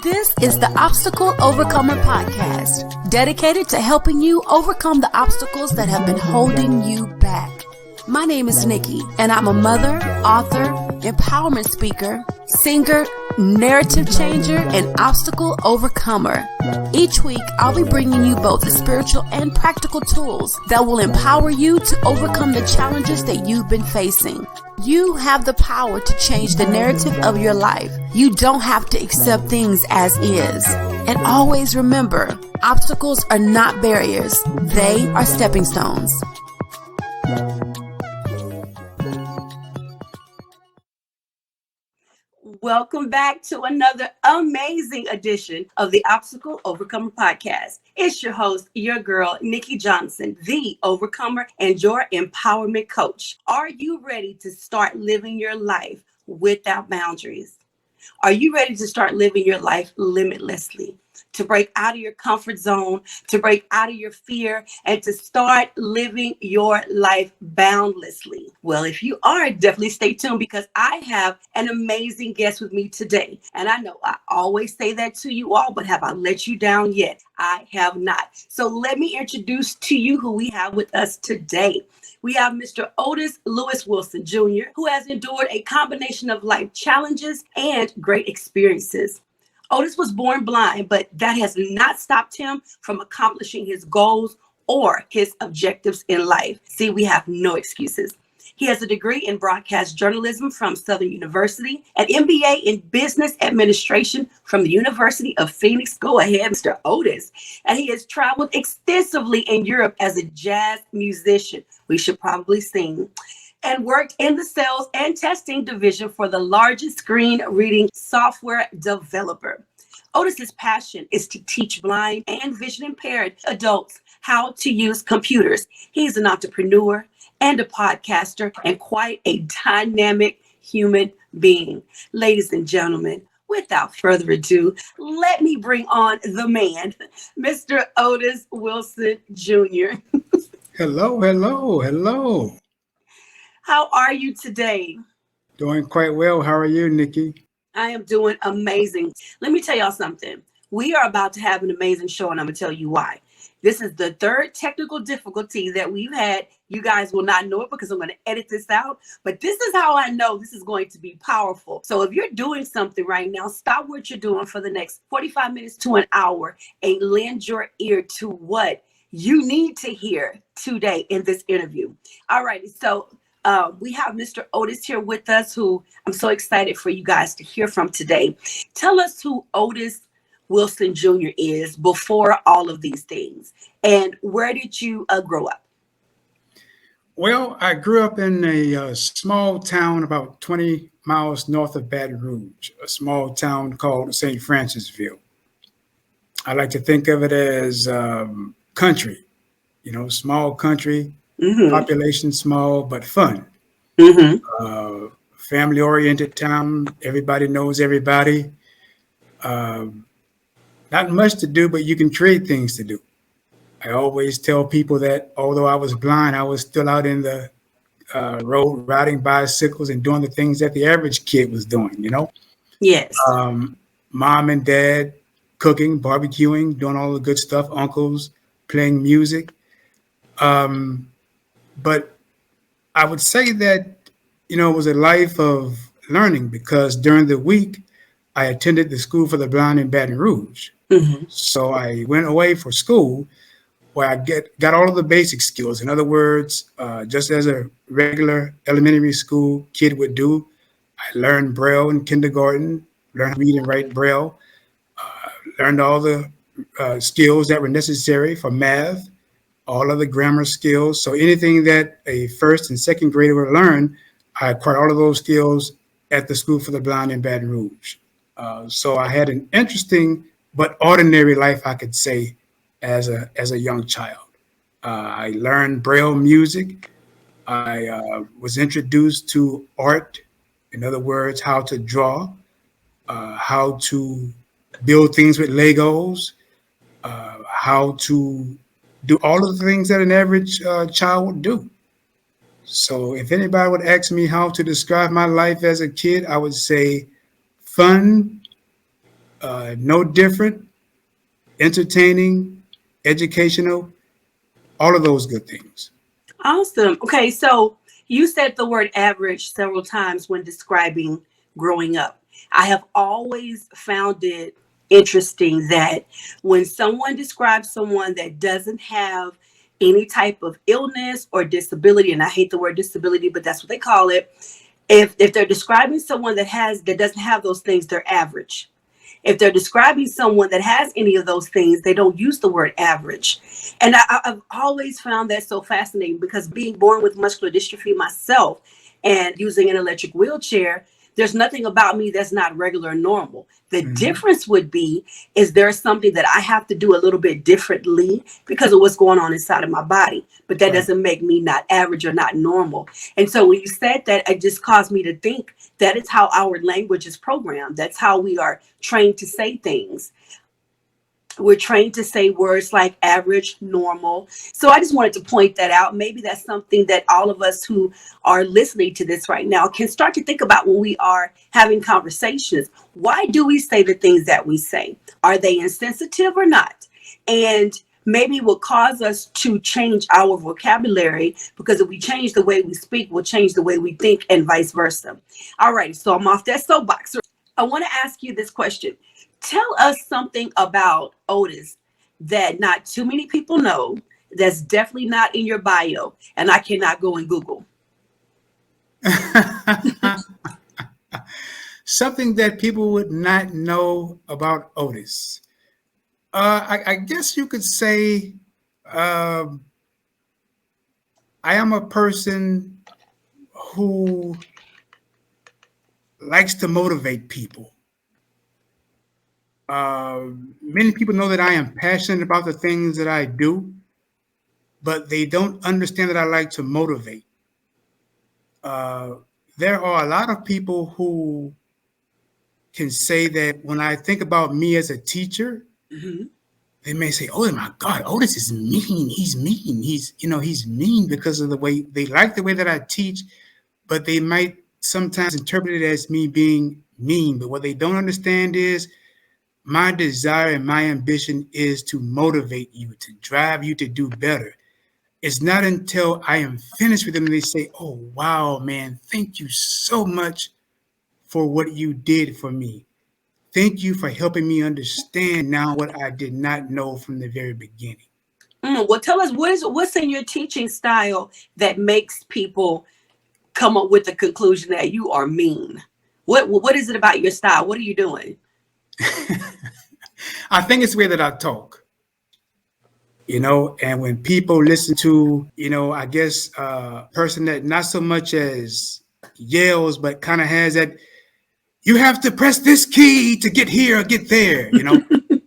This is the Obstacle Overcomer Podcast, dedicated to helping you overcome the obstacles that have been holding you back. My name is Nikki, and I'm a mother, author, empowerment speaker, singer, narrative changer, and obstacle overcomer. Each week, I'll be bringing you both the spiritual and practical tools that will empower you to overcome the challenges that you've been facing. You have the power to change the narrative of your life. You don't have to accept things as is. And always remember, obstacles are not barriers. They are stepping stones. Welcome back to another amazing edition of the Obstacle Overcomer Podcast. It's your host, your girl, Nikki Johnson, the Overcomer and your empowerment coach. Are you ready to start living your life without boundaries? Are you ready to start living your life limitlessly? To break out of your comfort zone, to break out of your fear, and to start living your life boundlessly? Well, if you are, definitely stay tuned because I have an amazing guest with me today. And I know I always say that to you all, but have I let you down yet? I have not. So let me introduce to you who we have with us today. We have Mr. Otis Wilson Jr., who has endured a combination of life challenges and great experiences. Otis was born blind, but that has not stopped him from accomplishing his goals or his objectives in life. See, we have no excuses. He has a degree in broadcast journalism from Southern University, an MBA in business administration from the University of Phoenix. Go ahead, Mr. Otis. And he has traveled extensively in Europe as a jazz musician. We should probably sing. And worked in the sales and testing division for the largest screen reading software developer. Otis's passion is to teach blind and vision impaired adults how to use computers. He's an entrepreneur and a podcaster and quite a dynamic human being. Ladies and gentlemen, without further ado, let me bring on the man, Mr. Otis Wilson Jr. Hello. How are you today? Doing quite well. How are you, Nikki? I am doing amazing. Let me tell y'all something. We are about to have an amazing show, and I'm going to tell you why. This is the third technical difficulty that we've had. You guys will not know it because I'm going to edit this out. But this is how I know this is going to be powerful. So if you're doing something right now, stop what you're doing for the next 45 minutes to an hour and lend your ear to what you need to hear today in this interview. All righty. So we have Mr. Otis here with us, who I'm so excited for you guys to hear from today. Tell us who Otis Wilson Jr. is before all of these things, and where did you grow up? Well, I grew up in a small town about 20 miles north of Baton Rouge, a small town called St. Francisville. I like to think of it as country, small country. Mm-hmm. Population small, but fun. Mm-hmm. Family-oriented town. Everybody knows everybody. Not much to do, but you can trade things to do. I always tell people that although I was blind, I was still out in the road riding bicycles and doing the things that the average kid was doing, Yes. Mom and dad cooking, barbecuing, doing all the good stuff, uncles playing music. But I would say that, it was a life of learning because during the week, I attended the School for the Blind in Baton Rouge. Mm-hmm. So I went away for school where I got all of the basic skills. In other words, just as a regular elementary school kid would do, I learned Braille in kindergarten, learned to read and write Braille, learned all the skills that were necessary for math, all of the grammar skills. So anything that a first and second grader would learn, I acquired all of those skills at the School for the Blind in Baton Rouge. So I had an interesting but ordinary life, I could say, as a young child. I learned Braille music. I was introduced to art. In other words, how to draw, how to build things with Legos, how to do all of the things that an average child would do. So if anybody would ask me how to describe my life as a kid, I would say fun, no different, entertaining, educational, all of those good things. Awesome. Okay, so you said the word average several times when describing growing up. I have always found it interesting that when someone describes someone that doesn't have any type of illness or disability, and I hate the word disability, but that's what they call it. If they're describing someone that doesn't have those things, they're average. If they're describing someone that has any of those things, they don't use the word average. And I've always found that so fascinating because being born with muscular dystrophy myself and using an electric wheelchair, there's nothing about me that's not regular and normal. The Mm-hmm. difference would be is there something that I have to do a little bit differently because of what's going on inside of my body. But that Right. doesn't make me not average or not normal. And so when you said that, it just caused me to think that is how our language is programmed. That's how we are trained to say things. We're trained to say words like average, normal. So I just wanted to point that out. Maybe that's something that all of us who are listening to this right now can start to think about when we are having conversations. Why do we say the things that we say? Are they insensitive or not? And maybe it will cause us to change our vocabulary because if we change the way we speak, we'll change the way we think and vice versa. All right, so I'm off that soapbox. I want to ask you this question. Tell us something about Otis that not too many people know, that's definitely not in your bio, and I cannot go and Google. Something that people would not know about Otis. I guess you could say um, I am a person who likes to motivate people. Uh, Many people know that I am passionate about the things that I do, but they don't understand that I like to motivate. Uh, there are a lot of people who can say that when I think about me as a teacher, Mhm. they may say, "Oh my God, Otis is mean. He's mean. He's mean because of the way they like the way that I teach, but they might sometimes interpret it as me being mean. But what they don't understand is my desire and my ambition is to motivate you, to drive you to do better. It's not until I am finished with them they say, "Oh wow, man, thank you so much for what you did for me. Thank you for helping me understand now what I did not know from the very beginning." Well, tell us what's in your teaching style that makes people come up with the conclusion that you are mean. What is it about your style? What are you doing? I think it's the way that I talk, and when people listen to, I guess, person that not so much as yells, but kind of has that, you have to press this key to get here or get there,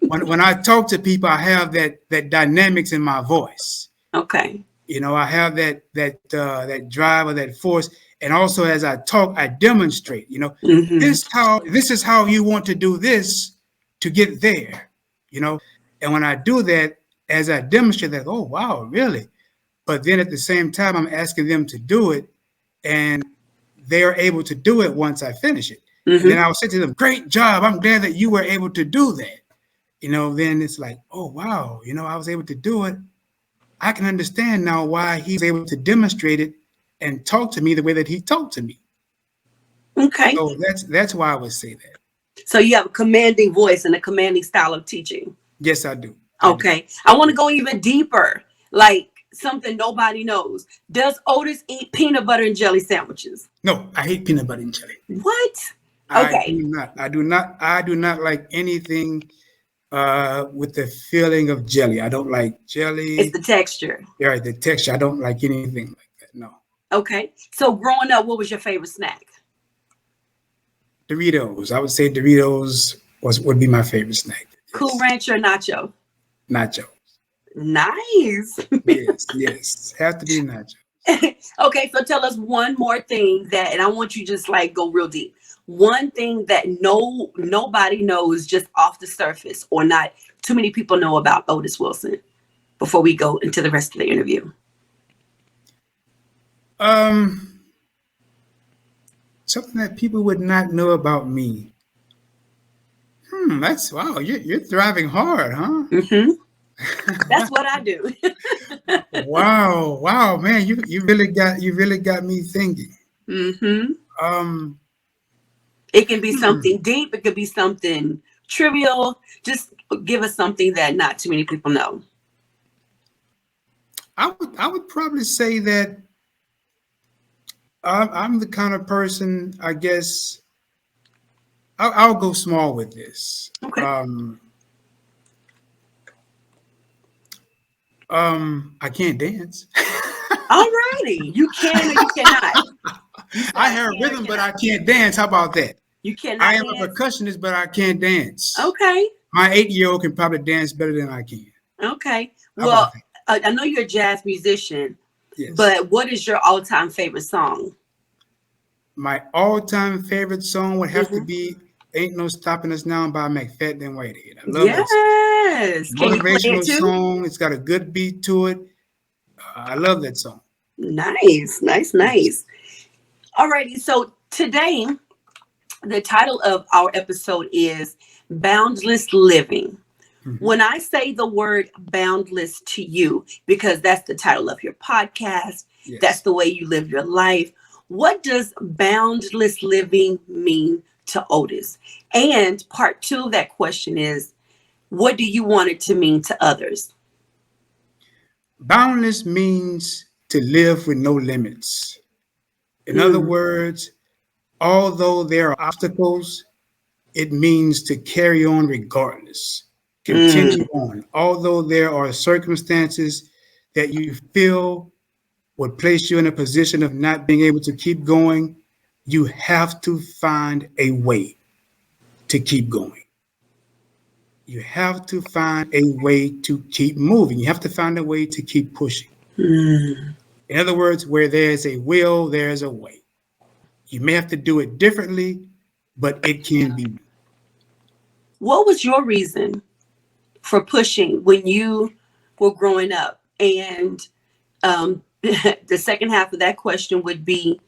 when I talk to people, I have that dynamics in my voice. Okay. I have that drive or that force, and also as I talk, I demonstrate. Hmm. This is how you want to do this to get there. You know, and when I do that, as I demonstrate that, oh wow, really? But then at the same time, I'm asking them to do it, and they are able to do it once I finish it. And then Hmm. I'll say to them, "Great job! I'm glad that you were able to do that." Then it's like, "Oh wow, I was able to do it. I can understand now why he was able to demonstrate it and talk to me the way that he talked to me." Okay. So that's why I would say that. So you have a commanding voice and a commanding style of teaching. Yes, I do. I do. Okay. I want to Yes. go even deeper, like something nobody knows. Does Otis eat peanut butter and jelly sandwiches? No, I hate peanut butter and jelly. What? I do Okay. not. I do not. I do not like anything with the feeling of jelly. I don't like It's jelly. the texture. Yeah, the texture. I don't like anything like that. No. Okay. So growing up, what was your favorite snack? Doritos. I would say Doritos would be my favorite snack. Cool Yes. Ranch or nacho? Nacho. Nice. Yes. Yes. Have to be nacho. Okay, so tell us one more thing that, and I want you just like go real deep. One thing that nobody knows just off the surface, or not too many people know about Otis Wilson before we go into the rest of the interview. Um, Something that people would not know about me. That's wow. You're thriving hard, huh? Mm-hmm. That's what I do. Wow, wow, man. You really got me thinking. Mm-hmm. Um, It can be hmm, something deep. It could be something trivial. Just give us something that not too many people know. I would probably say that I'm the kind of person. I guess I'll go small with this. Okay. I can't dance. All righty. You can or you cannot. You said I I have can or rhythm, but cannot. I can't dance. How about that? You I cannot am a dance. percussionist, but I can't dance. Okay. My 8-year-old can probably dance better than I can. Okay. How about Well, that? I know you're a jazz musician, Yes. but what is your all-time favorite song? My all-time favorite song would have to Hmm. be "Ain't No Stopping Us Now" by McFadden and Whitehead. I love that song. Yes. Can you play it Motivational too? song. It's got a good beat to it. I love that song. Nice, nice, Yes. nice. Alrighty. So today, the title of our episode is Boundless Living. Mhm. When I say the word boundless to you, because that's the title of your podcast, that's Yes. the way you live your life, what does boundless living mean to Otis? And part two of that question is, what do you want it to mean to others? Boundless means to live with no limits. In other Mm, words, although there are obstacles, it means to carry on regardless, continue mm, on. Although there are circumstances that you feel would place you in a position of not being able to keep going, you have to find a way to keep going. You have to find a way to keep moving. You have to find a way to keep pushing. mm. In other words, where there's a will, there's a way. You may have to do it differently, but it can be. What was your reason for pushing when you were growing up? And the second half of that question would be,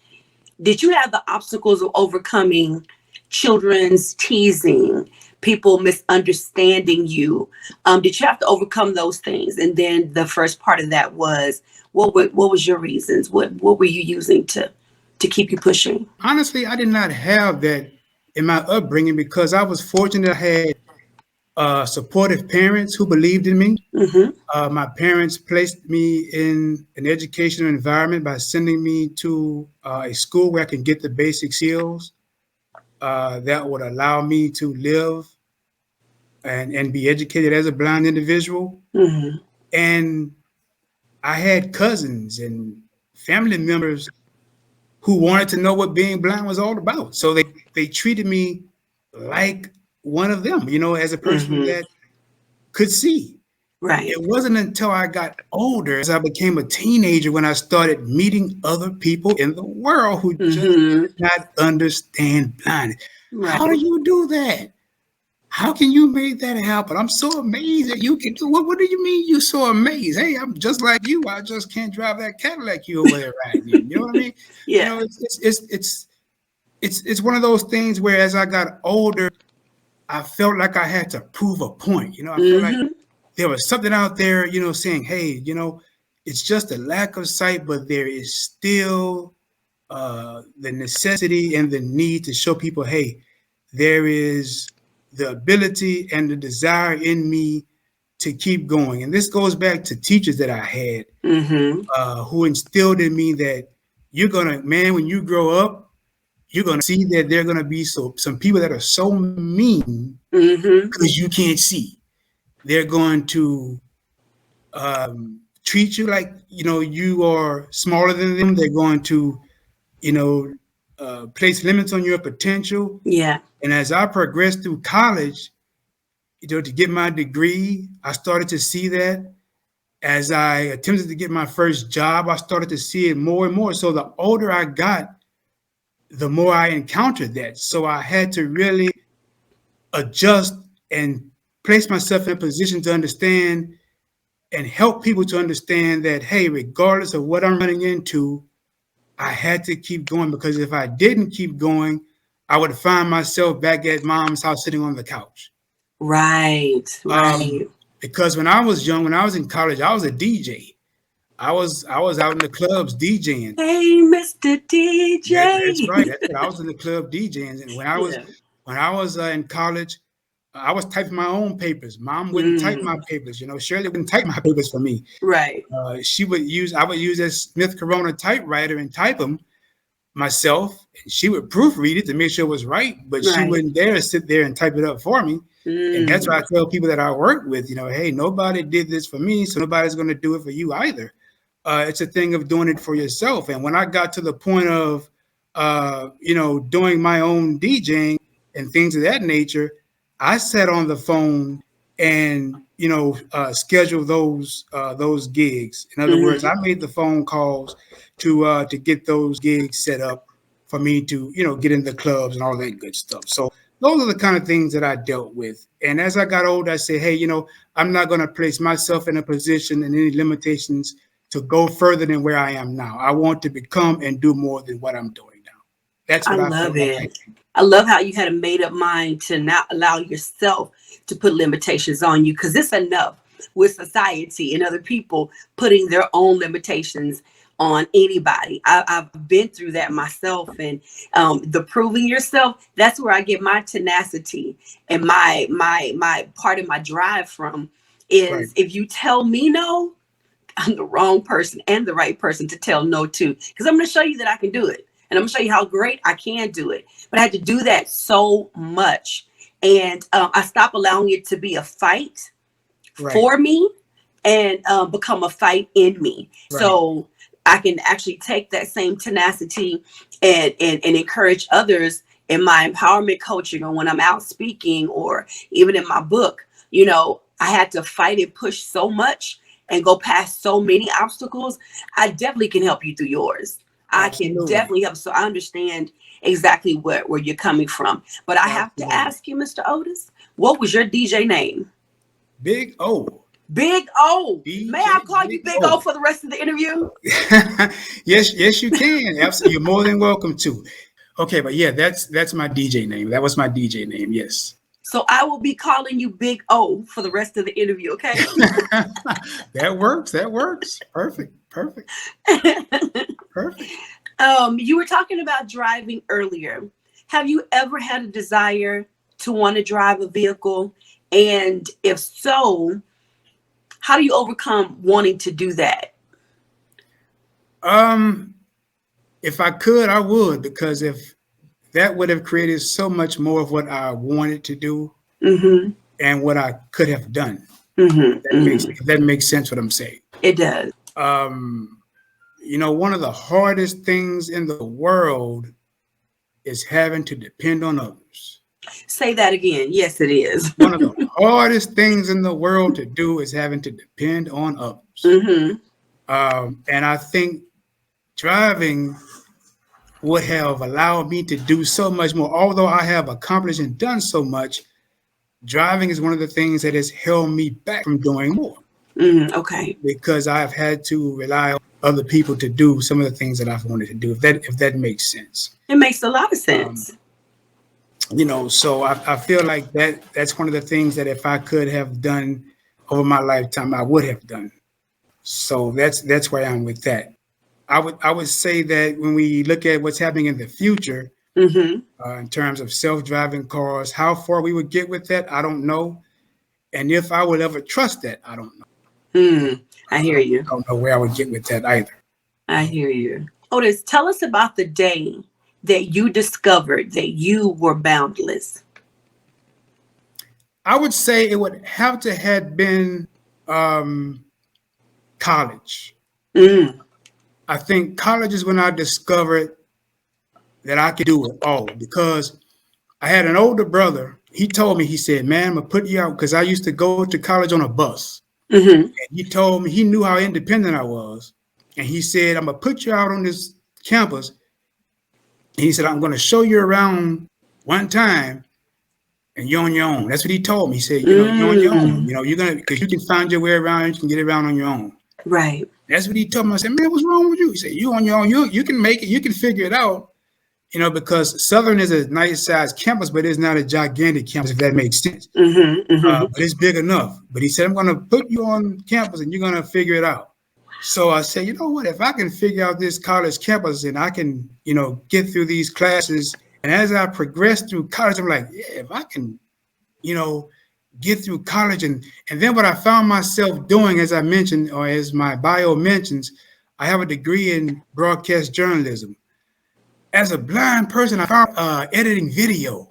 did you have the obstacles of overcoming children's teasing, people misunderstanding you? Did you have to overcome those things? And then the first part of that was, what was your reasons? What were you using to keep you pushing? Honestly, I did not have that in my upbringing because I was fortunate. I had supportive parents who believed in me. Mm-hmm. My parents placed me in an educational environment by sending me to a school where I can get the basic skills that would allow me to live and be educated as a blind individual. Mm-hmm. And I had cousins and family members who wanted to know what being blind was all about. So they treated me like one of them, as a person Mm-hmm. that could see. Right. It wasn't until I got older, as I became a teenager, when I started meeting other people in the world who just Mm-hmm. did not understand blindness. How do Right. you do that? How can you make that happen? I'm so amazed that you can do. What do you mean you so amazed? Hey, I'm just like you. I just can't drive that Cadillac you over there riding in. You know what I mean? Yeah. It's one of those things where as I got older, I felt like I had to prove a point. I felt like Mm-hmm. there was something out there, saying, hey, it's just a lack of sight, but there is still the necessity and the need to show people, hey, there is the ability and the desire in me to keep going. And this goes back to teachers that I had Mm-hmm. who instilled in me that you're going to, man, when you grow up, you're going to see that there are going to be some people that are so mean Mm-hmm. because you can't see. They're going to treat you like you are smaller than them. They're going to you know place limits on your potential. Yeah. And as I progressed through college, to get my degree, I started to see that. As I attempted to get my first job, I started to see it more and more. So the older I got, the more I encountered that. So I had to really adjust and place myself in a position to understand and help people to understand that, hey, regardless of what I'm running into, I had to keep going, because if I didn't keep going, I would find myself back at mom's house sitting on the couch. Right. Because when I was young, when I was in college, I was a DJ. I was out in the clubs DJing. Hey, Mr. That's DJ. right. That's what I was in the club DJing. And Yeah. when I was in college, I was typing my own papers. Mom wouldn't type my Mm, papers. Shirley wouldn't type my papers for me. right. I would use a Smith Corona typewriter and type them myself. And she would proofread it to make sure it was right, but she Right. wouldn't dare sit there and type it up for me. And that's why I Mm, tell people that I work with, hey, nobody did this for me, so nobody's going to do it for you either. It's a thing of doing it for yourself. And when I got to the point of, doing my own DJing and things of that nature, I sat on the phone and schedule those gigs. In other words, I mm. made the phone calls to get those gigs set up for me to get in the clubs and all that good stuff. So those are the kind of things that I dealt with. And as I got older, I said, hey, I'm not going to place myself in a position and any limitations to go further than where I am now. I want to become and do more than what I'm doing now. That's I what I felt love like I it. did. I love how you had a made up mind to not allow yourself to put limitations on you, because it's enough with society and other people putting their own limitations on anybody. I've been through that myself, and the proving yourself, that's where I get my tenacity and my part of my drive from, Right. is if you tell me no, I'm the wrong person and the right person to tell no to, because I'm going to show you that I can do it. And I'm going to show you how great I can do it. But I had to do that so much. And I stopped allowing it to be a fight Right. for me and become a fight in me. Right. So I can actually take that same tenacity and encourage others in my empowerment coaching, or when I'm out speaking, or even in my book. I had to fight and push so much and go past so many obstacles. I definitely can help you through yours. I can Absolutely. definitely help. So I understand exactly where you're coming from. But I have to Absolutely. ask you, Mr. Otis, what was your DJ name? Big O. Big O. May I DJ call you Big Big O O. for the rest of the interview? Yes, you can. Absolutely. You're more than welcome to. Okay, but yeah, that's my DJ name. That was my DJ name. Yes. So I will be calling you Big O for the rest of the interview, okay? That works. That works. Perfect. Perfect. Perfect. You were talking about driving earlier. Have you ever had a desire to want to drive a vehicle? And if so, how do you overcome wanting to do that? If I could, I would, because if that would have created so much more of what I wanted to do Mm-hmm. and what I could have done. Mm-hmm. If that makes sense what I'm saying. It does. One of the hardest things in the world is having to depend on others. Say that again. Yes, it is. One of the hardest things in the world to do is having to depend on others. Mm-hmm. And I think driving would have allowed me to do so much more. Although I have accomplished and done so much, driving is one of the things that has held me back from doing more. Okay. Because I've had to rely on other people to do some of the things that I've wanted to do, if that makes sense. It makes a lot of sense. So I feel like that's one of the things that if I could have done over my lifetime, I would have done. So that's where I am with that. I would say that when we look at what's happening in the future, in terms of self-driving cars, how far we would get with that, I don't know. And if I would ever trust that, I don't know. I hear you. I don't know where I would get with that either. I hear you. Otis, tell us about the day that you discovered that you were boundless. I would say it would have to have been college. I think college is when I discovered that I could do it all, because I had an older brother. He told me, he said, man, I'm going to put you out, because I used to go to college on a bus. And he told me, he knew how independent I was. And he said, I'm going to put you out on this campus. And he said, I'm going to show you around one time and you're on your own. That's what he told me. He said, you're on your own. You're going to, because you can find your way around, you can get around on your own. Right. That's what he told me. I said, man, what's wrong with you? He said, you on your own. You can make it. You can figure it out. because Southern is a nice sized campus, but it's not a gigantic campus, if that makes sense. But it's big enough. But he said, I'm going to put you on campus and you're going to figure it out. So I said, you know what, if I can figure out this college campus and I can, get through these classes. And as I progressed through college, I'm like, yeah, if I can, get through college. And then what I found myself doing, as I mentioned, or as my bio mentions, I have a degree in broadcast journalism. As a blind person, I found editing video.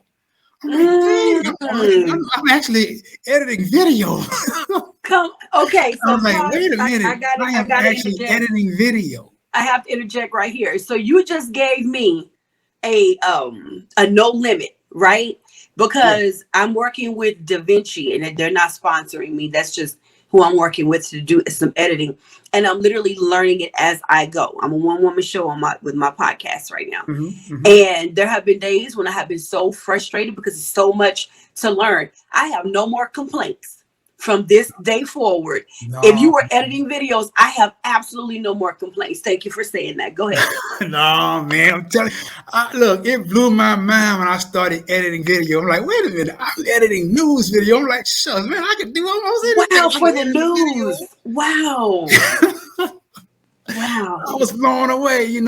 I'm like, dang, I'm actually editing video. Okay, so I was like, wait a minute, I am actually editing video. I have to interject right here. So you just gave me a no limit, right? Because I'm working with DaVinci and they're not sponsoring me. That's just who I'm working with to do some editing. And I'm literally learning it as I go. I'm a one-woman show with my podcast right now. And there have been days when I have been so frustrated because it's so much to learn. I have no more complaints from this day forward. No. If you were editing videos, I have absolutely no more complaints. Thank you for saying that. Go ahead. No, man, I'm telling you. Look, it blew my mind when I started editing video. I'm like, wait a minute, I'm editing news video. I'm like, shucks, man, I can do almost anything. Wow, for the news. Video. Wow. Wow. I was blown away, and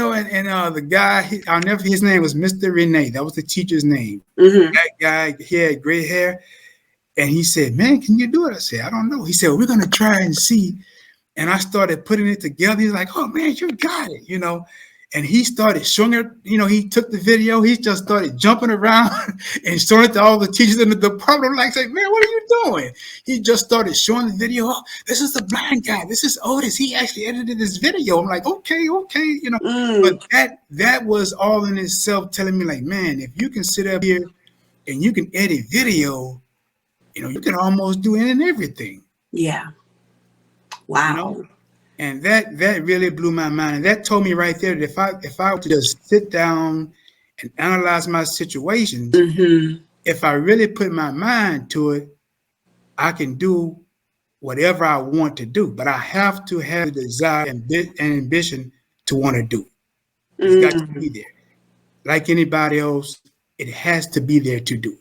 the guy, his name was Mr. Renee. That was the teacher's name. That guy, he had gray hair. And he said, man, can you do it? I said, I don't know. He said, well, we're going to try and see. And I started putting it together. He's like, oh, man, you got it, And he started showing it. He took the video. He just started jumping around and showing it to all the teachers in the department. I'm like, man, what are you doing? He just started showing the video. Oh, this is the blind guy. This is Otis. He actually edited this video. I'm like, okay. But that was all in itself telling me, like, man, if you can sit up here and you can edit video, you can almost do it and everything. Yeah. Wow. And that really blew my mind. And that told me right there that if I were to just sit down and analyze my situations, if I really put my mind to it, I can do whatever I want to do. But I have to have the desire and ambition to want to do it. It's got to be there. Like anybody else, it has to be there to do it.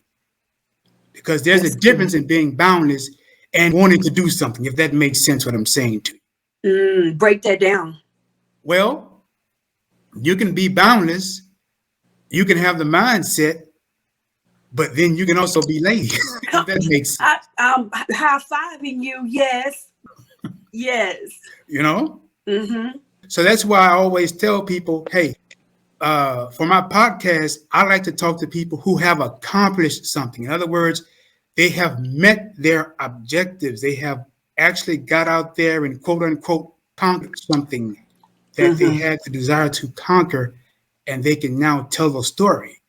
Because there's a difference in being boundless and wanting to do something, if that makes sense what I'm saying to you. Break that down. Well, you can be boundless, you can have the mindset, but then you can also be lazy. If that makes sense. I'm high-fiving you, yes. Yes. So that's why I always tell people, hey, for my podcast, I like to talk to people who have accomplished something. In other words, they have met their objectives. They have actually got out there and quote unquote conquered something that they had the desire to conquer, and they can now tell a story.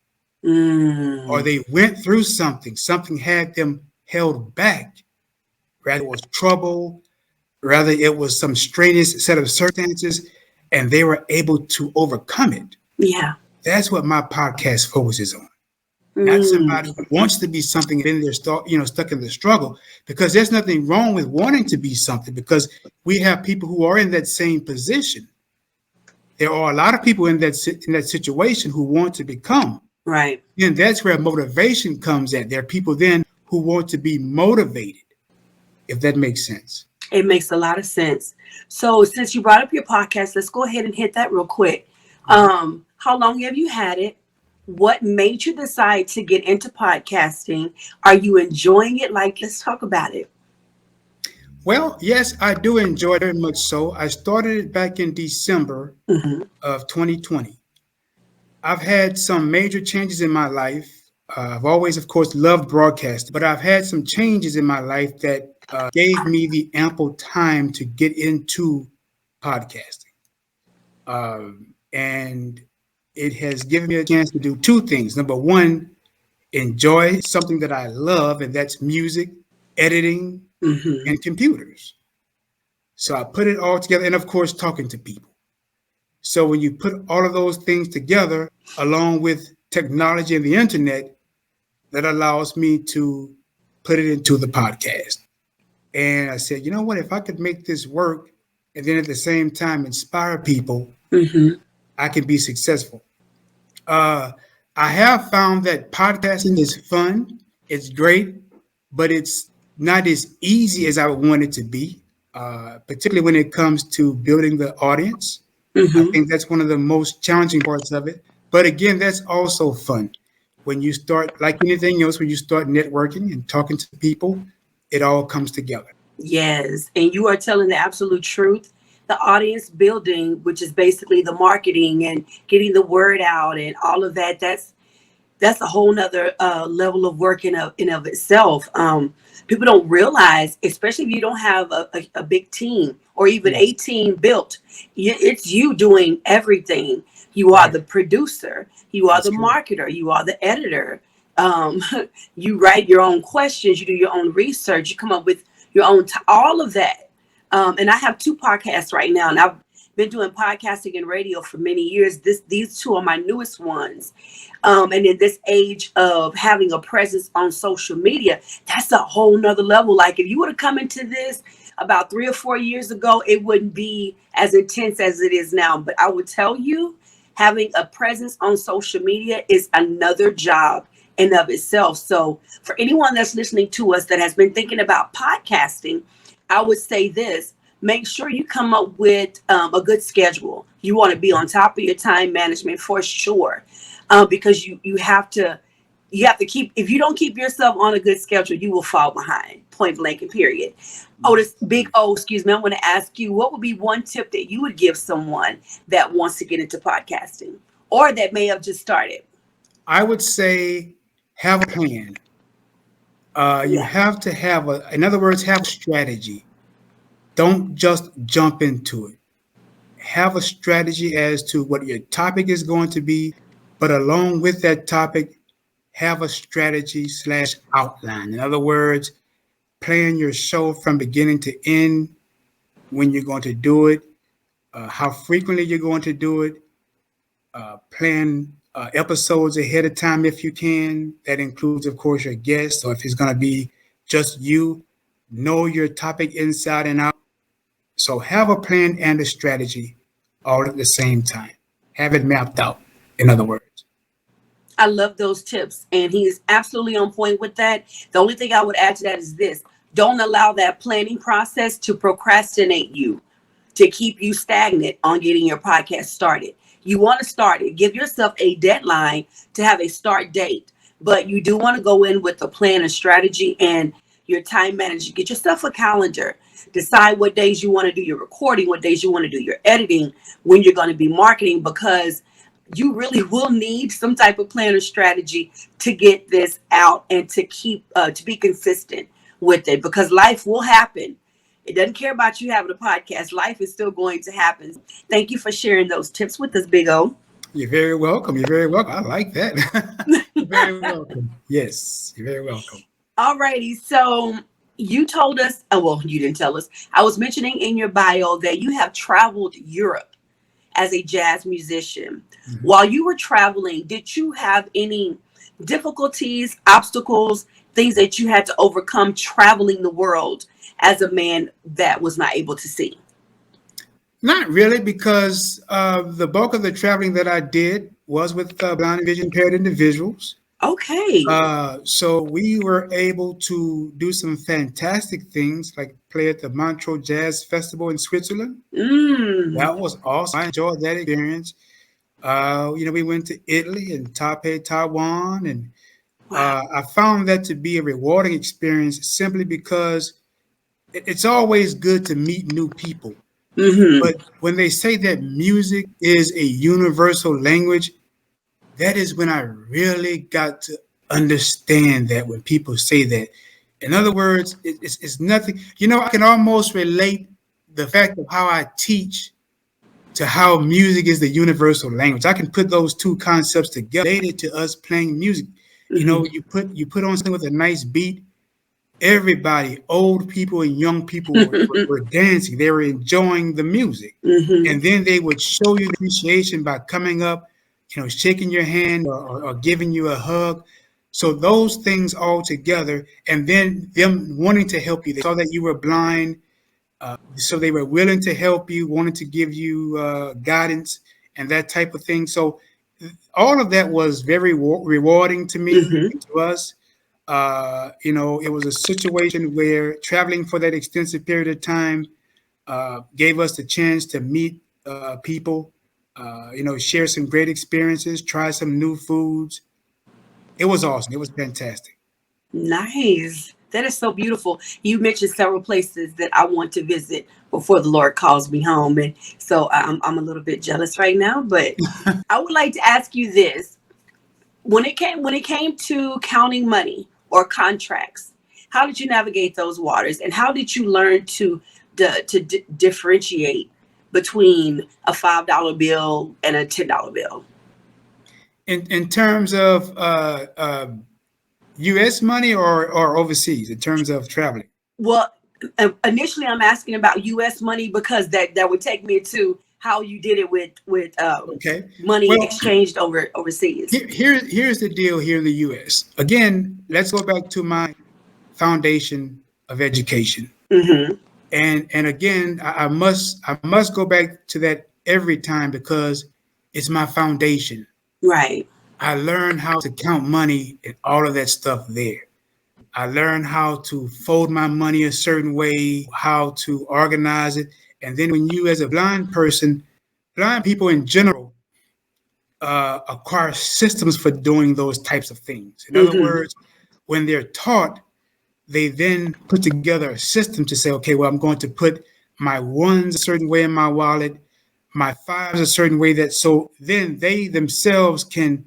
Or they went through something had them held back. Rather it was trouble, rather it was some strenuous set of circumstances, and they were able to overcome it. Yeah. That's what my podcast focuses on. Not somebody who wants to be something and then they're stuck in the struggle, because there's nothing wrong with wanting to be something, because we have people who are in that same position. There are a lot of people in that situation who want to become. Right. And that's where motivation comes in. There are people then who want to be motivated, if that makes sense. It makes a lot of sense. So since you brought up your podcast, let's go ahead and hit that real quick. How long have you had it? What made you decide to get into podcasting? Are you enjoying it? Let's talk about it. Well, yes, I do enjoy it very much so. I started it back in December of 2020. I've had some major changes in my life. I've always, of course, loved broadcasting, but I've had some changes in my life that gave me the ample time to get into podcasting. And it has given me a chance to do two things. Number one, enjoy something that I love, and that's music, editing, and computers. So I put it all together, and of course, talking to people. So when you put all of those things together, along with technology and the internet, that allows me to put it into the podcast. And I said, you know what, if I could make this work and then at the same time inspire people, I can be successful. Uh, I have found that podcasting is fun. It's great, but it's not as easy as I would want it to be, particularly when it comes to building the audience. I Hmm. think that's one of the most challenging parts of it. But again, that's also fun. When you start, like anything else, when you start networking and talking to people, it all comes together. Yes, and you are telling the absolute truth. The audience building, which is basically the marketing and getting the word out and all of that, that's a whole nother level of work in of itself. People don't realize, especially if you don't have a big team or even a Yes, team built, it's you doing everything. You are right. the producer, you are That's the correct. marketer, you are the editor. um, you write your own questions, you do your own research, you come up with your own all of that. And I have two podcasts right now, and I've been doing podcasting and radio for many years. These two are my newest ones. And in this age of having a presence on social media, that's a whole nother level. Like if you would have come into this about 3 or 4 years ago, it wouldn't be as intense as it is now. But I would tell you, having a presence on social media is another job in of itself. So for anyone that's listening to us that has been thinking about podcasting, I would say this: make sure you come up with a good schedule. You want to be on top of your time management for sure, because you have to keep, if you don't keep yourself on a good schedule, you will fall behind, point blank and period. Otis, big O, excuse me, I want to ask you, what would be one tip that you would give someone that wants to get into podcasting or that may have just started? I would say have a plan. You Yeah. have to have in other words, have a strategy. Don't just jump into it. Have a strategy as to what your topic is going to be, but along with that topic, have a strategy slash outline. In other words, plan your show from beginning to end, when you're going to do it, how frequently you're going to do it, plan episodes ahead of time if you can. That includes, of course, your guests, or if it's going to be just you, know your topic inside and out. So have a plan and a strategy all at the same time. Have it mapped out, in other words. I love those tips, and he is absolutely on point with that. The only thing I would add to that is this: don't allow that planning process to procrastinate you, to keep you stagnant on getting your podcast started. You want to start it, give yourself a deadline to have a start date, but you do want to go in with a plan and strategy and your time management. Get yourself a calendar. Decide what days you want to do your recording, what days you want to do your editing, when you're going to be marketing, because you really will need some type of plan or strategy to get this out and to keep to be consistent with it, because life will happen. It doesn't care about you having a podcast. Life is still going to happen. Thank you for sharing those tips with us, Big O. You're very welcome. You're very welcome. I like that. You're very welcome. Yes, you're very welcome. Alrighty, so you told us, oh, well, you didn't tell us. I was mentioning in your bio that you have traveled Europe as a jazz musician. Mhm. While you were traveling, did you have any difficulties, obstacles, things that you had to overcome traveling the world as a man that was not able to see? Not really, because the bulk of the traveling that I did was with blind and vision impaired individuals. Okay. So we were able to do some fantastic things, like play at the Montreux Jazz Festival in Switzerland. Mm. That was awesome. I enjoyed that experience. We went to Italy and Taipei, Taiwan, and Wow. I found that to be a rewarding experience simply because it's always good to meet new people. Mm-hmm. But when they say that music is a universal language, that is when I really got to understand that when people say that. In other words, it's nothing. I can almost relate the fact of how I teach to how music is the universal language. I can put those two concepts together, related to us playing music. Mm-hmm. You put on something with a nice beat. Everybody, old people and young people, were dancing. They were enjoying the music, Mm-hmm. and then they would show you the appreciation by coming up, shaking your hand, or giving you a hug. So those things all together, and then them wanting to help you. They saw that you were blind, so they were willing to help you, wanted to give you guidance and that type of thing. So all of that was very rewarding to me, Mm-hmm. to us. It was a situation where traveling for that extensive period of time gave us the chance to meet people, share some great experiences, try some new foods. It was awesome. It was fantastic. Nice. That is so beautiful. You mentioned several places that I want to visit before the Lord calls me home. And so I'm a little bit jealous right now, but I would like to ask you this. When it came to counting money or contracts, how did you navigate those waters, and how did you learn to differentiate between a $5 bill and a $10 bill? In terms of U.S. money or overseas, in terms of traveling. Well, initially I'm asking about U.S. money because that would take me to how you did it with Okay. money Well, exchanged overseas. here's the deal here in the U.S. Again, let's go back to my foundation of education. Mm-hmm. And again, I must go back to that every time because it's my foundation. Right. I learned how to count money and all of that stuff there. I learned how to fold my money a certain way, how to organize it. And then when you, as a blind person, blind people in general, acquire systems for doing those types of things. In other Mm-hmm. words, when they're taught, they then put together a system to say, okay, well, I'm going to put my ones a certain way in my wallet, my fives a certain way, that so then they themselves can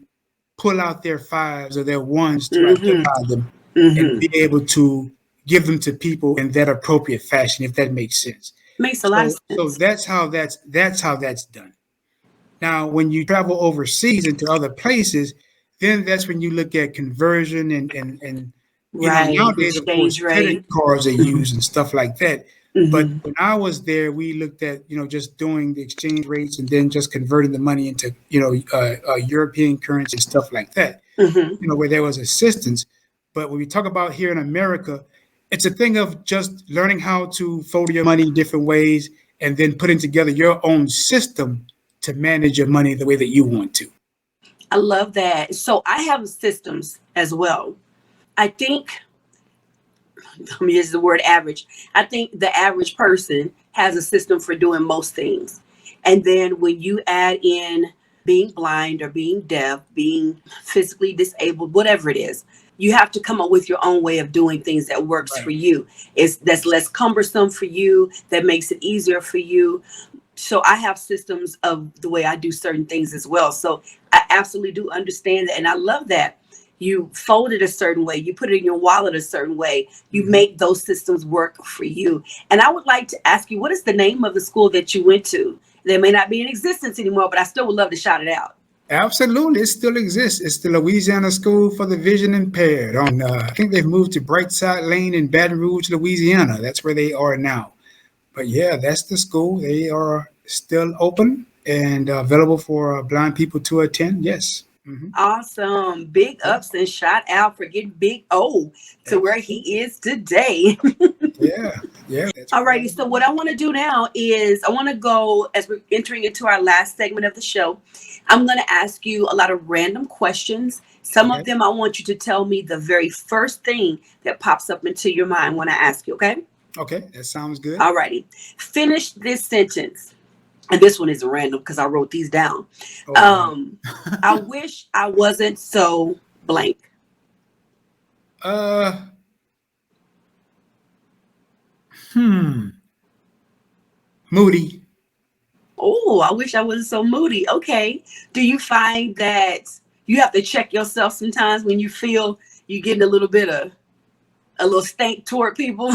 pull out their fives or their ones to Mm-hmm. identify them and Mm-hmm. be able to give them to people in that appropriate fashion, if that makes sense. Makes a lot of So sense. that's how that's done. Now, when you travel overseas into other places, then that's when you look at conversion and Right. nowadays, of course, Exchange credit rate. cards are Mm-hmm. used and stuff like that. But Mm-hmm. when I was there, we looked at just doing the exchange rates and then just converting the money into European currency and stuff like that. Mm-hmm. Where there was assistance. But when we talk about here in America, it's a thing of just learning how to fold your money in different ways and then putting together your own system to manage your money the way that you want to. I love that. So I have systems as well. I think, let me use the word average. I think the average person has a system for doing most things. And then when you add in being blind or being deaf, being physically disabled, whatever it is, you have to come up with your own way of doing things that works for Right. you. It's that's less cumbersome for you, that makes it easier for you. So I have systems of the way I do certain things as well. So I absolutely do understand that. And I love that you fold it a certain way, you put it in your wallet a certain way, you Mhm. make those systems work for you. And I would like to ask you, what is the name of the school that you went to? They may not be in existence anymore, but I still would love to shout it out. Absolutely, it still exists. It's the Louisiana School for the Vision Impaired. I think they've moved to Brightside Lane in Baton Rouge, Louisiana. That's where they are now. But yeah, that's the school. They are still open and available for blind people to attend. Yes. Hmm. Awesome. Big Yeah, ups and shout out for getting Big O to where absolutely. he is today. Yeah, yeah, that's what Alrighty, all so about. what I want to do now is I want to go, as we're entering into our last segment of the show, I'm going to ask you a lot of random questions. Some of Okay, them I want you to tell me the very first thing that pops up into your mind when I ask you, okay? okay, that sounds good. Alrighty. Finish this sentence. And this one is random because I wrote these down. Oh wow. Um, I wish I wasn't so blank. uh, hmm, Moody. Oh, I wish I wasn't so moody. Okay. Do you find that you have to check yourself sometimes when you feel you're getting a little bit of a little stank toward people?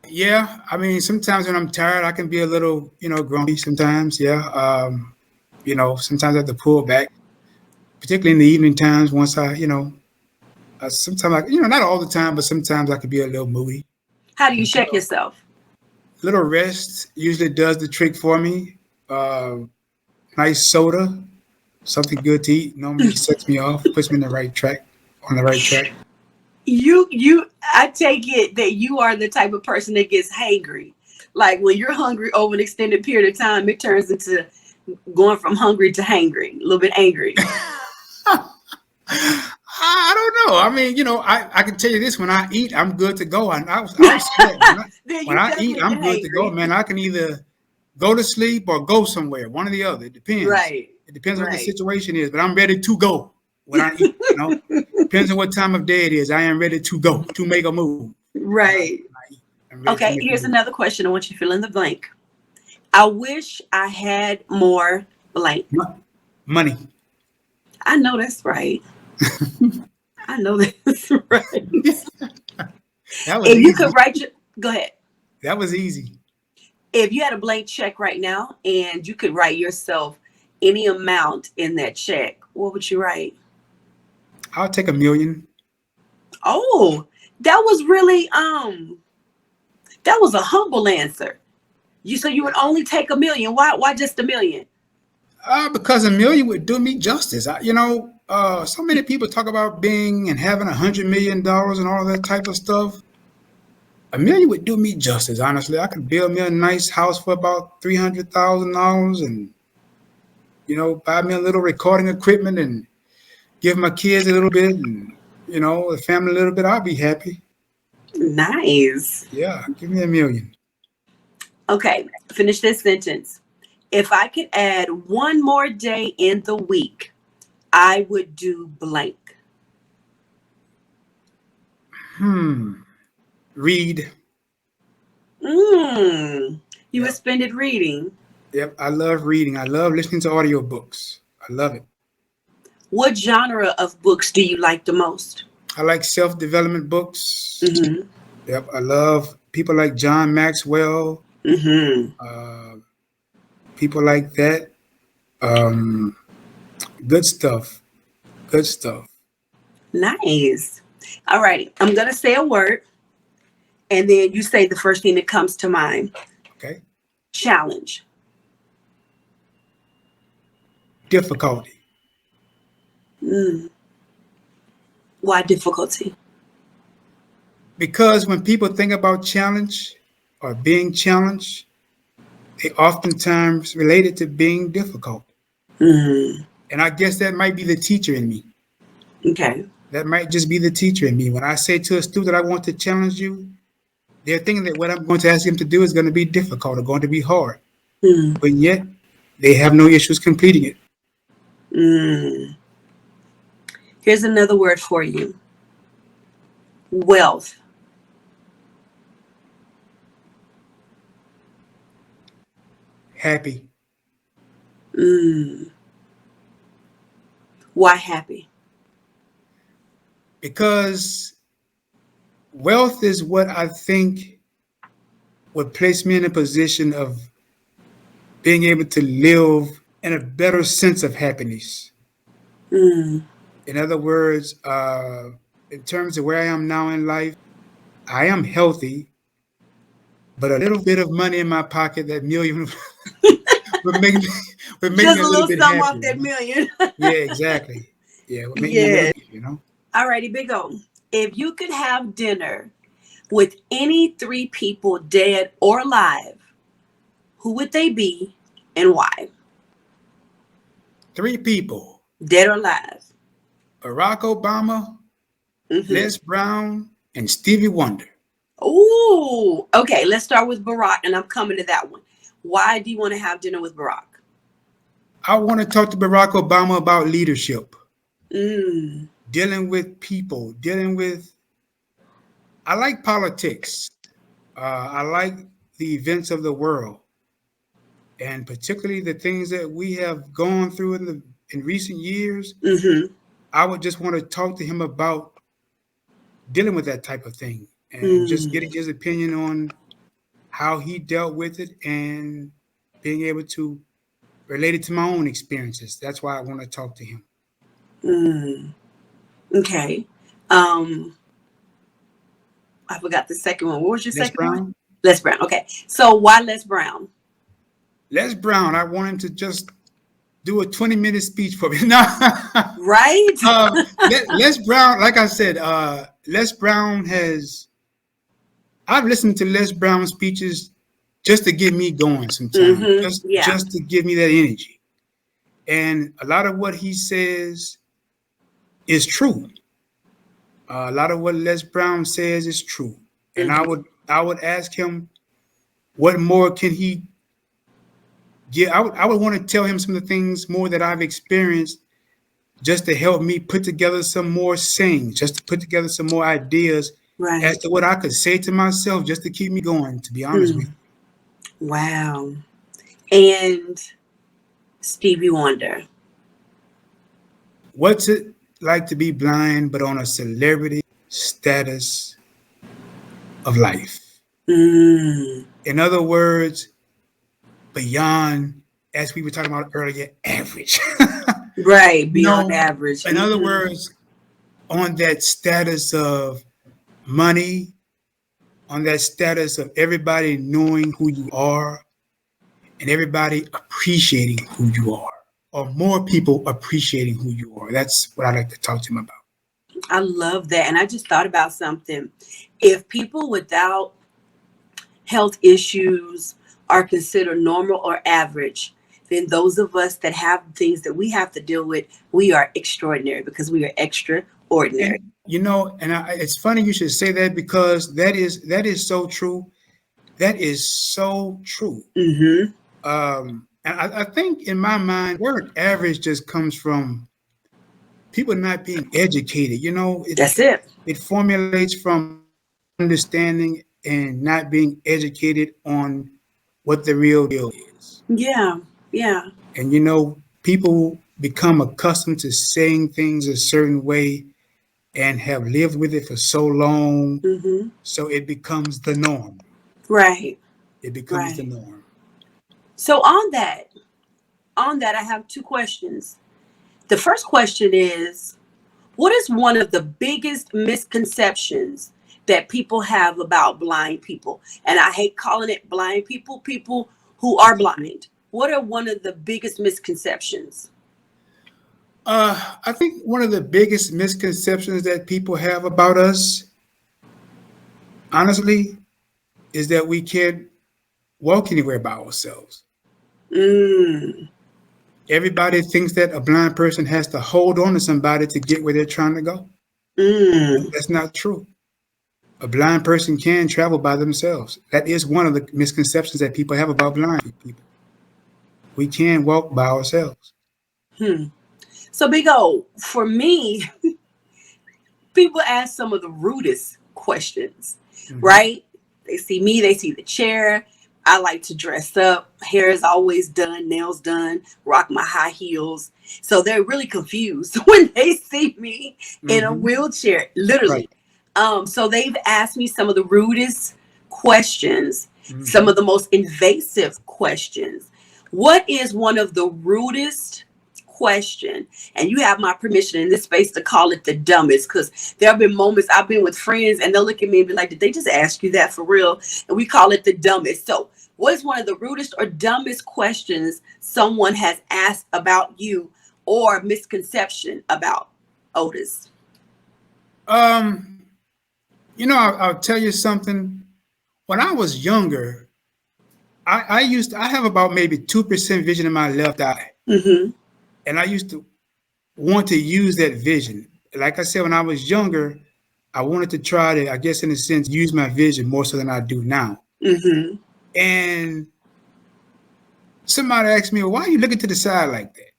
Yeah, I mean, sometimes when I'm tired, I can be a little, grumpy. Sometimes, yeah. Sometimes I have to pull back, particularly in the evening times. Once sometimes not all the time, but sometimes I could be a little moody. How do you And check yourself? a little rest usually does the trick for me. Nice soda, something good to eat, normally sets me off, puts me in the right track, on the right track. I take it that you are the type of person that gets hangry. Like when you're hungry over an extended period of time, it turns into Going from hungry to hangry, a little bit angry. I don't know. I mean, I can tell you this: when I eat, I'm good to go. I'll say that Then when you I eat, definitely I'm get good to go. hangry. Man, I can either go to sleep or go somewhere. One or the other. It depends. Right. It depends on what the Right. situation is. But I'm ready to go when I eat. Depends on what time of day it is. I am ready to go to make a move. When I Right. eat. I'm ready to Okay, make a here's move. another question. I want you to fill in the blank. I wish I had more blank. Money. I know that's right. I know that's right. That was If you easy. could write your, go ahead. That was easy. If you had a blank check right now and you could write yourself any amount in that check, what would you write? I'll take $1 million. Oh, that was really that was a humble answer. You would only take 1 million. Why just 1 million? Because $1 million would do me justice. So many people talk about being and having $100 million and all that type of stuff. $1 million would do me justice. Honestly, I could build me a nice house for about $300,000, and buy me a little recording equipment and give my kids a little bit, and the family a little bit. I'll be happy. Nice. Yeah, give me $1 million. Okay, finish this sentence. If I could add one more day in the week, I would do blank. Read. You would Yep. spend it reading. Yep. I love reading. I love listening to audiobooks. I love it. What genre of books do you like the most? I like self-development books. Mm-hmm. Yep, I love people like John Maxwell, Mm-hmm. people like that. Um, Good stuff. Good stuff. Nice. All righty. I'm going to say a word, and then you say the first thing that comes to mind. Okay. Challenge. Difficulty. Why difficulty? Because when people think about challenge or being challenged, they oftentimes relate it to being difficult. And I guess that might be the teacher in me. Okay. That might just be the teacher in me. When I say to a student, I want to challenge you, they're thinking that what I'm going to ask them to do is going to be difficult or going to be hard. But yet, they have no issues completing it. Here's another word for you. Wealth. Happy. Why happy? Because wealth is what I think would place me in a position of being able to live in a better sense of happiness. In other words, in terms of where I am now in life, I am healthy, but a little bit of money in my pocket, that million, would make me Just a a little little bit something off happier. that million. Yeah, exactly. Yeah, it would make me a little Yeah. bit. All righty, Big O. If you could have dinner with any 3 people, dead or alive, who would they be and why? 3 people: Dead or alive? Barack Obama, Les Brown, and Stevie Wonder. Ooh, okay. Let's start with Barack, and I'm coming to that one. Why do you want to have dinner with Barack? I want to talk to Barack Obama about leadership, Mm. dealing with people, I like politics. I like the events of the world, and particularly the things that we have gone through in recent years. I would just want to talk to him about dealing with that type of thing and just getting his opinion on how he dealt with it and being able to relate it to my own experiences. That's why I want to talk to him. Okay. I forgot the second one. What was your Les second one? Brown? Les Brown. Okay. So why Les Brown? Les Brown, I want him to just do a 20-minute speech for me. No. Right? Les Brown, like I said, Les Brown I've listened to Les Brown speeches just to get me going sometimes, Yeah. just to give me that energy. And a lot of what he says is true. A lot of what Les Brown says is true. And I would ask him, what more can he get? I would want to tell him some of the things more that I've experienced, just to help me put together some more sayings, just to put together some more ideas as to what I could say to myself, just to keep me going, to be honest with you. Wow. And Stevie Wonder. What's it like to be blind but on a celebrity status of life? In other words, beyond, as we were talking about earlier, average. Right, beyond average. In other words, on that status of money, on that status of everybody knowing who you are and everybody appreciating who you are, or more people appreciating who you are. That's what I like to talk to him about. I love that. And I just thought about something. If people without health issues are considered normal or average, then those of us that have things that we have to deal with, we are extraordinary because we are extraordinary. It's funny you should say that, because that is so true. That is so true. And I think in my mind, word average just comes from people not being educated. That's it. It formulates from understanding and not being educated on what the real deal is. Yeah. And people become accustomed to saying things a certain way and have lived with it for so long. So it becomes the norm. Right. It becomes the norm. So on that, I have two questions. The first question is, what is one of the biggest misconceptions that people have about blind people? And I hate calling it blind people, people who are blind. What are one of the biggest misconceptions? I think one of the biggest misconceptions that people have about us, honestly, is that we can't walk anywhere by ourselves. Everybody thinks that a blind person has to hold on to somebody to get where they're trying to go. That's not true. A blind person can travel by themselves. That is one of the misconceptions that people have about blind people. We can walk by ourselves. So Big O, for me, people ask some of the rudest questions, right? They see me, they see the chair. I like to dress up. Hair is always done, nails done, rock my high heels. So they're really confused when they see me in a wheelchair, literally. Right. So they've asked me some of the rudest questions, some of the most invasive questions. What is one of the rudest question, and you have my permission in this space to call it the dumbest, because there have been moments I've been with friends and they'll look at me and be like, did they just ask you that for real? And we call it the dumbest. So what is one of the rudest or dumbest questions someone has asked about you, or misconception about Otis? I'll tell you something. When I was younger, I have about maybe 2% vision in my left eye. And I used to want to use that vision. Like I said, when I was younger, I wanted to try to, I guess in a sense, use my vision more so than I do now. And somebody asked me, why are you looking to the side like that?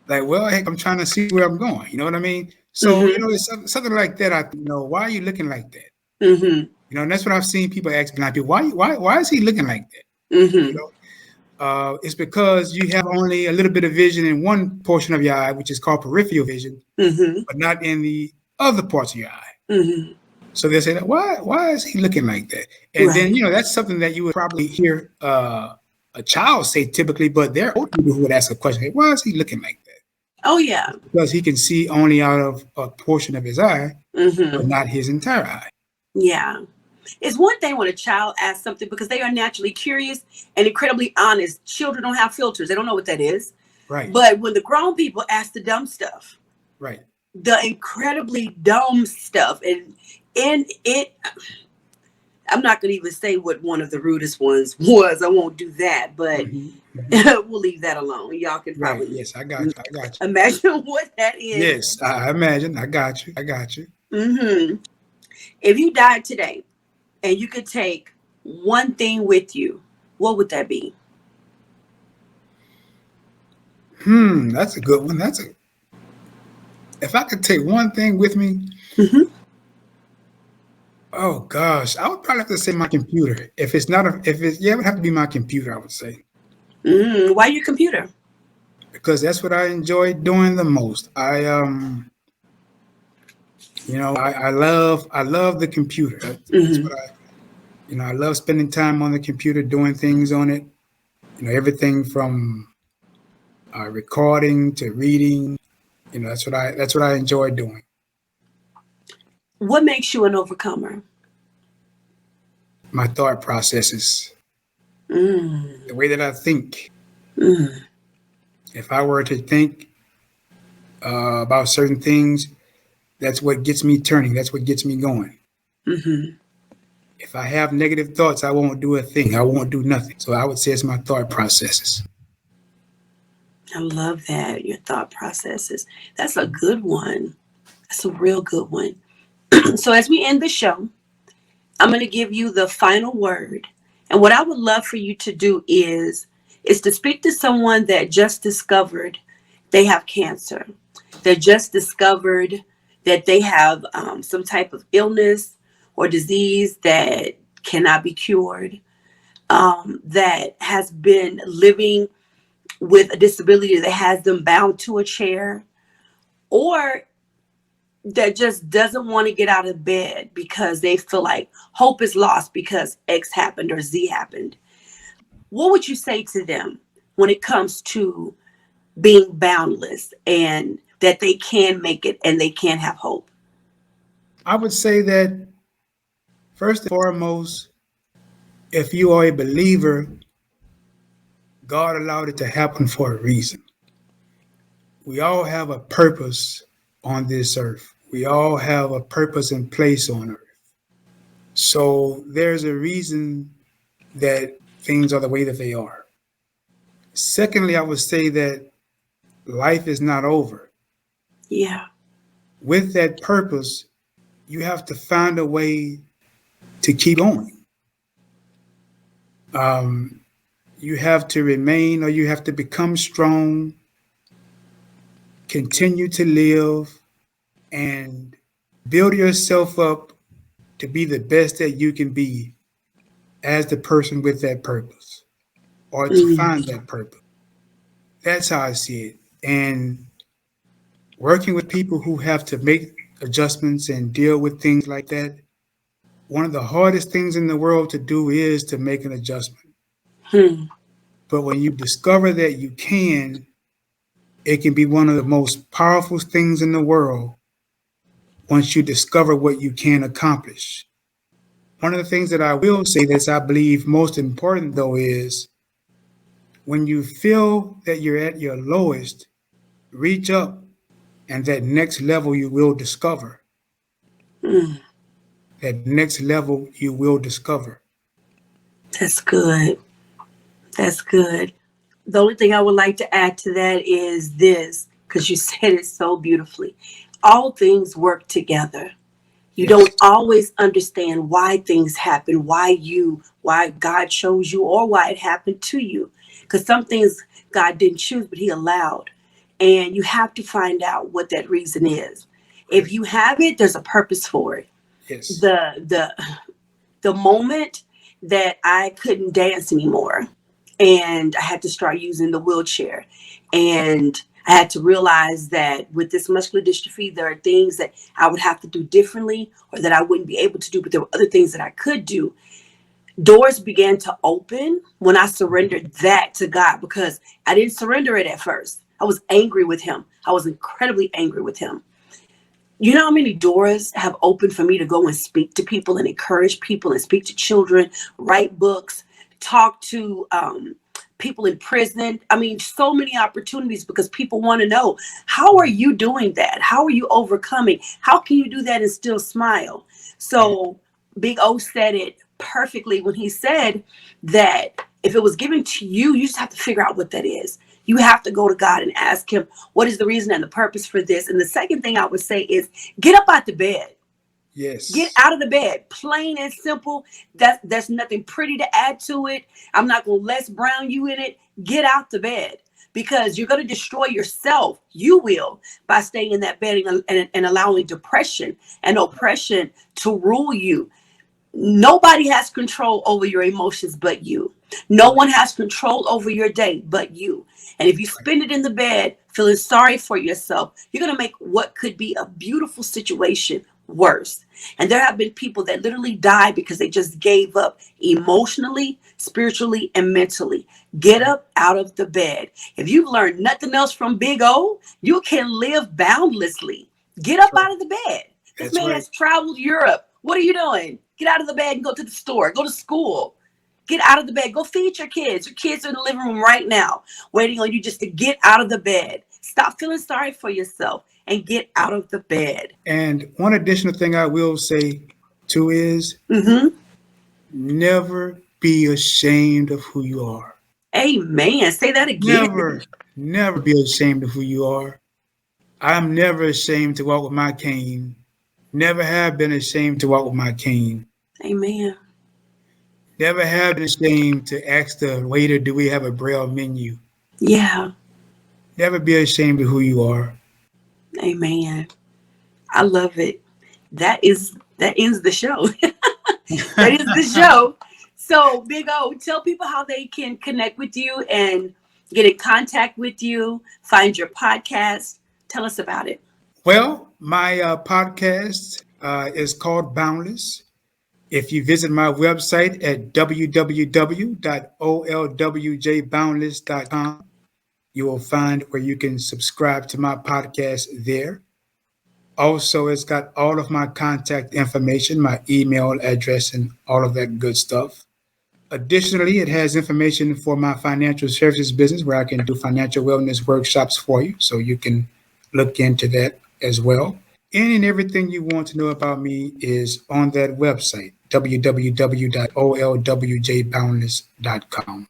Like, well, heck, I'm trying to see where I'm going. You know what I mean? So, it's something like that. Why are you looking like that? And that's what I've seen people ask blind people, why is he looking like that? It's because you have only a little bit of vision in one portion of your eye, which is called peripheral vision, but not in the other parts of your eye. So they say, why is he looking like that? And then, that's something that you would probably hear a child say typically, but there are old people who would ask a question, hey, why is he looking like that? Oh, yeah. Because he can see only out of a portion of his eye, but not his entire eye. Yeah. It's one thing when a child asks something because they are naturally curious and incredibly honest. Children don't have filters. They don't know what that is. Right. But when the grown people ask the dumb stuff, right, the incredibly dumb stuff, and it, I'm not going to even say what one of the rudest ones was. I won't do that, but we'll leave that alone. Y'all can Right. probably Yes, I got you. I got you. imagine what that is. Yes, I imagine. I got you. I got you. Hmm. If you died today and you could take one thing with you, what would that be? That's a good one. If I could take one thing with me, Hmm. oh gosh, I would probably have to say my computer. If it's not a, if it's yeah, it would have to be my computer. I would say Why your computer? because that's what I enjoy doing the most. I love the computer. That's Hmm. what I love spending time on the computer, doing things on it. Everything from recording to reading. That's what I enjoy doing. What makes you an overcomer? My thought processes, Mm. the way that I think. Mm. If I were to think about certain things, that's what gets me turning. That's what gets me going. Hmm. If I have negative thoughts, I won't do a thing. I won't do nothing. So I would say it's my thought processes. I love that. Your thought processes. That's a good one. That's a real good one. So as we end the show, I'm going to give you the final word. And what I would love for you to do is to speak to someone that just discovered they have cancer. That just discovered that they have some type of illness or disease that cannot be cured. That has been living with a disability that has them bound to a chair, or that just doesn't want to get out of bed because they feel like hope is lost because X happened or Z happened. What would you say to them when it comes to being boundless and that they can make it and they can have hope? I would say that first and foremost, if you are a believer, God allowed it to happen for a reason. We all have a purpose on this earth. We all have a purpose and place on earth. So there's a reason that things are the way that they are. Secondly, I would say that life is not over. Yeah. With that purpose, you have to find a way to keep going. Um, you have to remain or you have to become strong, continue to live, and build yourself up to be the best that you can be as the person with that purpose or to find Mm. that purpose. That's how I see it. And working with people who have to make adjustments and deal with things like that, one of the hardest things in the world to do is to make an adjustment. Hmm. But when you discover that you can, it can be one of the most powerful things in the world once you discover what you can accomplish. One of the things that I will say that's I believe most important though is when you feel that you're at your lowest, reach up and that next level you will discover. Mm. That next level you will discover. That's good. That's good. The only thing I would like to add to that is this, because you said it so beautifully. All things work together. You Yes. don't always understand why things happen, why God chose you, or why it happened to you. Because some things God didn't choose, but He allowed. And you have to find out what that reason is. If Right. you have it, there's a purpose for it. Yes. The moment that I couldn't dance anymore and I had to start using the wheelchair, and I had to realize that with this muscular dystrophy there are things that I would have to do differently or that I wouldn't be able to do, but there were other things that I could do. Doors began to open when I surrendered that to God, because I didn't surrender it at first. I was angry with Him. I was incredibly angry with Him. You know how many doors have opened for me to go and speak to people and encourage people and speak to children, write books, talk to people in prison. I mean, so many opportunities, because people want to know, how are you doing that? How are you overcoming? How can you do that and still smile? Right. So Big O said it perfectly when he said that if it was given to you, you just have to figure out what that is. You have to go to God and ask him, what is the reason and the purpose for this? And the second thing I would say is get up out the bed. Yes. Get out of the bed. Plain and simple. There's nothing pretty to add to it. I'm not going to Les Brown you in it. Get out the bed, because you're going to destroy yourself. You will, by staying in that bed and allowing depression and oppression to rule you. Nobody has control over your emotions but you. No one has control over your day but you. And if you spend it in the bed feeling sorry for yourself, you're going to make what could be a beautiful situation worse. And there have been people that literally died because they just gave up emotionally, spiritually, and mentally. Get up out of the bed. If you've learned nothing else from Big O, you can live boundlessly. Get up out of the bed. This man has traveled Europe. What are you doing? Get out of the bed and go to the store. Go to school. Get out of the bed. Go feed your kids. Your kids are in the living room right now, waiting on you just to get out of the bed. Stop feeling sorry for yourself and get out of the bed. And one additional thing I will say too is never be ashamed of who you are. Amen. Say that again. Never be ashamed of who you are. I'm never ashamed to walk with my cane. Never have been ashamed to walk with my cane. Amen. Never have been ashamed to ask the waiter, do we have a Braille menu? Yeah. Never be ashamed of who you are. Amen. I love it. That ends the show. That is the show. So, Big O, tell people how they can connect with you and get in contact with you, find your podcast. Tell us about it. Well, my podcast is called Boundless. If you visit my website at www.olwjboundless.com, you will find where you can subscribe to my podcast there. Also, it's got all of my contact information, my email address, and all of that good stuff. Additionally, it has information for my financial services business where I can do financial wellness workshops for you. So you can look into that as well. Any and everything you want to know about me is on that website, www.olwjboundless.com.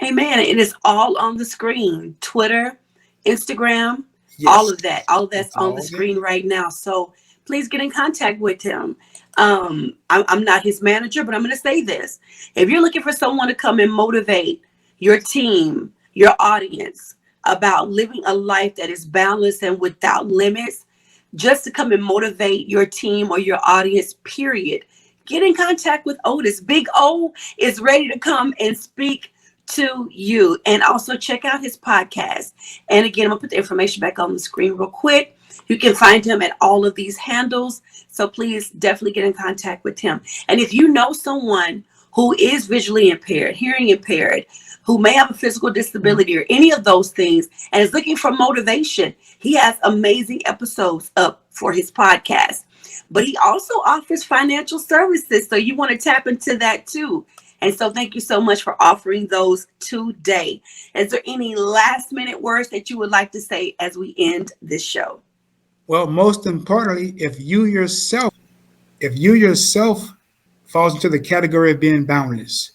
Amen. It is all on the screen. Twitter, Instagram, all of that. All of that's on the screen right now. So please get in contact with him. I'm not his manager, but I'm going to say this. If you're looking for someone to come and motivate your team, your audience about living a life that is boundless and without limits, just to come and motivate your team or your audience, period, get in contact with Otis. Big O is ready to come and speak to you. And also check out his podcast. And again, I'm going to put the information back on the screen real quick. You can find him at all of these handles. So please definitely get in contact with him. And if you know someone who is visually impaired, hearing impaired, who may have a physical disability or any of those things and is looking for motivation, he has amazing episodes up for his podcast. But he also offers financial services. So you want to tap into that too. And so thank you so much for offering those today. Is there any last minute words that you would like to say as we end this show? Well, most importantly, if you yourself falls into the category of being boundless,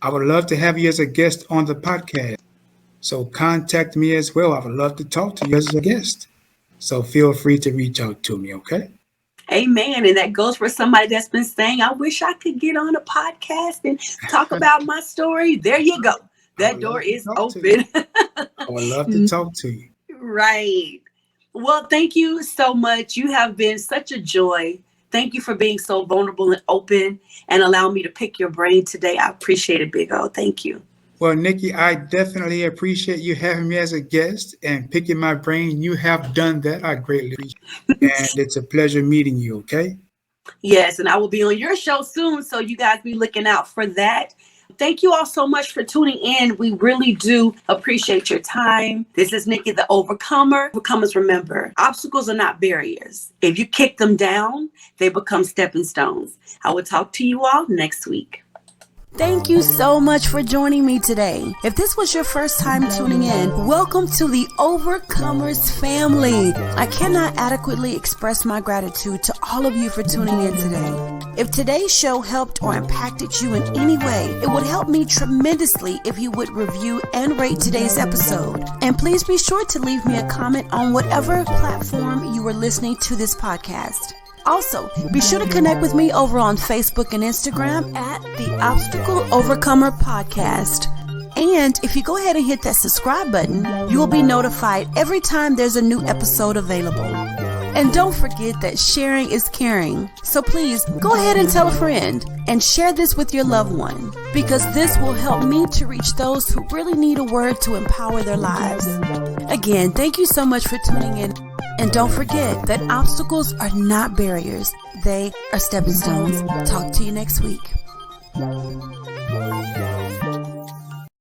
I would love to have you as a guest on the podcast. So contact me as well. I would love to talk to you as a guest. So feel free to reach out to me, okay? Amen. And that goes for somebody that's been saying, I wish I could get on a podcast and talk about my story. There you go. That door is open. I would love to talk to you. Right. Well, thank you so much. You have been such a joy. Thank you for being so vulnerable and open and allowing me to pick your brain today. I appreciate it, Big O. Thank you. Well, Nikki, I definitely appreciate you having me as a guest and picking my brain. You have done that. I greatly appreciate it. And it's a pleasure meeting you, okay? Yes, and I will be on your show soon, so you guys be looking out for that. Thank you all so much for tuning in. We really do appreciate your time. This is Nikki, the Overcomer. Overcomers, remember, obstacles are not barriers. If you kick them down, they become stepping stones. I will talk to you all next week. Thank you so much for joining me today. If this was your first time tuning in, welcome to the Overcomers family. I cannot adequately express my gratitude to all of you for tuning in today. If today's show helped or impacted you in any way, it would help me tremendously if you would review and rate today's episode. And please be sure to leave me a comment on whatever platform you are listening to this podcast. Also, be sure to connect with me over on Facebook and Instagram at the Obstacle Overcomer Podcast. And if you go ahead and hit that subscribe button, you will be notified every time there's a new episode available. And don't forget that sharing is caring. So please go ahead and tell a friend and share this with your loved one, because this will help me to reach those who really need a word to empower their lives. Again, thank you so much for tuning in. And don't forget that obstacles are not barriers. They are stepping stones. Talk to you next week.